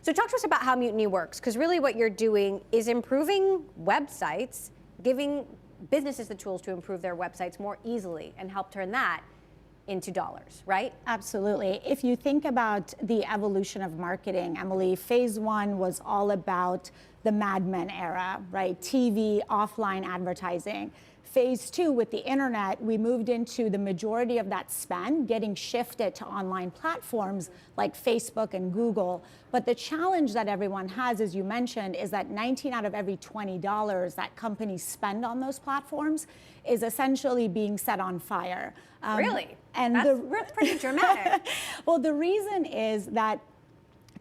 So talk to us about how Mutiny works, because really what you're doing is improving websites, giving businesses the tools to improve their websites more easily and help turn that into dollars, right? Absolutely. If you think about the evolution of marketing, Emily, phase one was all about the Mad Men era, right? TV, offline advertising. Phase two, with the internet, we moved into the majority of that spend getting shifted to online platforms like Facebook and Google. But the challenge that everyone has, as you mentioned, is that 19 out of every $20 that companies spend on those platforms is essentially being set on fire. Really? And that's pretty dramatic. Well, the reason is that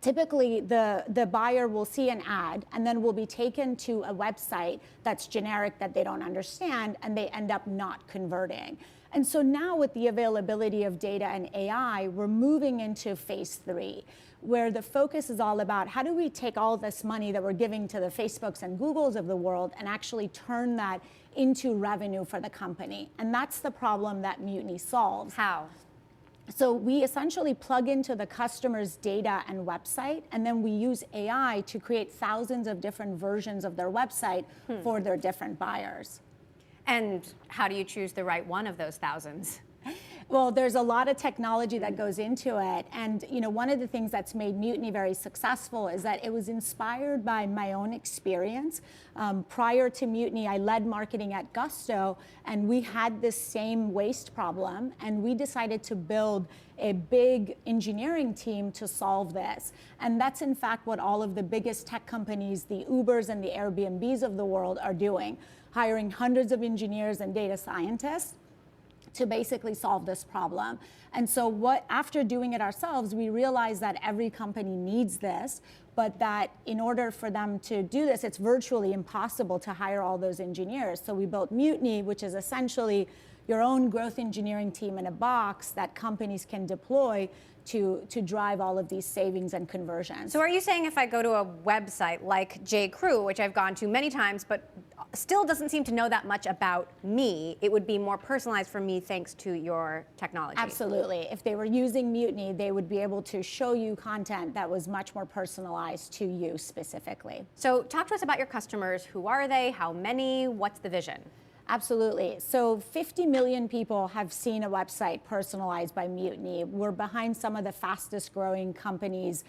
typically, the buyer will see an ad and then will be taken to a website that's generic that they don't understand, and they end up not converting. And so now with the availability of data and AI, we're moving into phase three, where the focus is all about how do we take all this money that we're giving to the Facebooks and Googles of the world and actually turn that into revenue for the company. And that's the problem that Mutiny solves. How? So we essentially plug into the customer's data and website, and then we use AI to create thousands of different versions of their website for their different buyers. And how do you choose the right one of those thousands? Well, there's a lot of technology that goes into it. And one of the things that's made Mutiny very successful is that it was inspired by my own experience. Prior to Mutiny, I led marketing at Gusto, and we had this same waste problem, and we decided to build a big engineering team to solve this. And that's in fact what all of the biggest tech companies, the Ubers and the Airbnbs of the world, are doing, hiring hundreds of engineers and data scientists to basically solve this problem. And so after doing it ourselves, we realized that every company needs this, but that in order for them to do this, it's virtually impossible to hire all those engineers. So we built Mutiny, which is essentially your own growth engineering team in a box that companies can deploy to drive all of these savings and conversions. So are you saying if I go to a website like J.Crew, which I've gone to many times, but still doesn't seem to know that much about me, it would be more personalized for me thanks to your technology? Absolutely. If they were using Mutiny, they would be able to show you content that was much more personalized to you specifically. So talk to us about your customers. Who are they? How many? What's the vision? Absolutely. So 50 million people have seen a website personalized by Mutiny. We're behind some of the fastest growing companies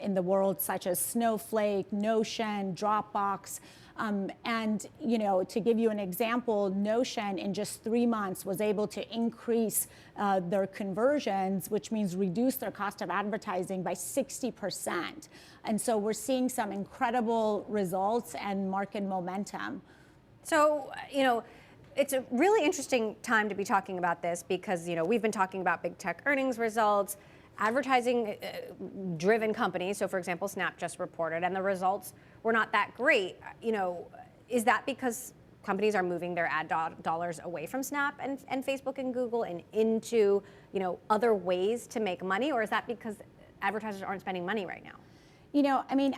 in the world, such as Snowflake, Notion, Dropbox. And to give you an example, Notion in just 3 months was able to increase their conversions, which means reduce their cost of advertising by 60%. And so we're seeing some incredible results and market momentum. So, it's a really interesting time to be talking about this because, we've been talking about big tech earnings results, advertising-driven companies. So, for example, Snap just reported, and the results were not that great. Is that because companies are moving their ad dollars away from Snap and Facebook and Google and into, other ways to make money? Or is that because advertisers aren't spending money right now?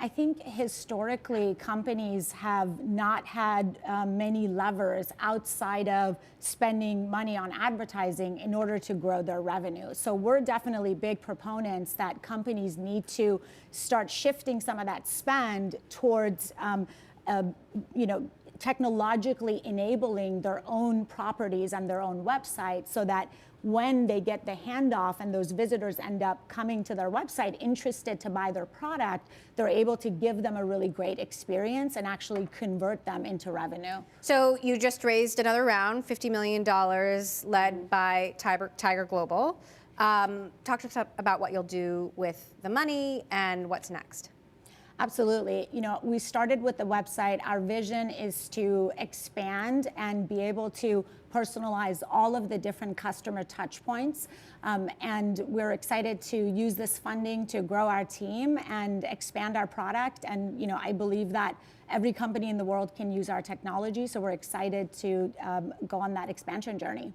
I think historically companies have not had many levers outside of spending money on advertising in order to grow their revenue. So we're definitely big proponents that companies need to start shifting some of that spend towards, technologically enabling their own properties and their own websites so that when they get the handoff and those visitors end up coming to their website interested to buy their product, they're able to give them a really great experience and actually convert them into revenue. So you just raised another round, $50 million, led by Tiger Global. Talk to us about what you'll do with the money and what's next. Absolutely. We started with the website. Our vision is to expand and be able to personalize all of the different customer touch points. And we're excited to use this funding to grow our team and expand our product. And I believe that every company in the world can use our technology. So we're excited to go on that expansion journey.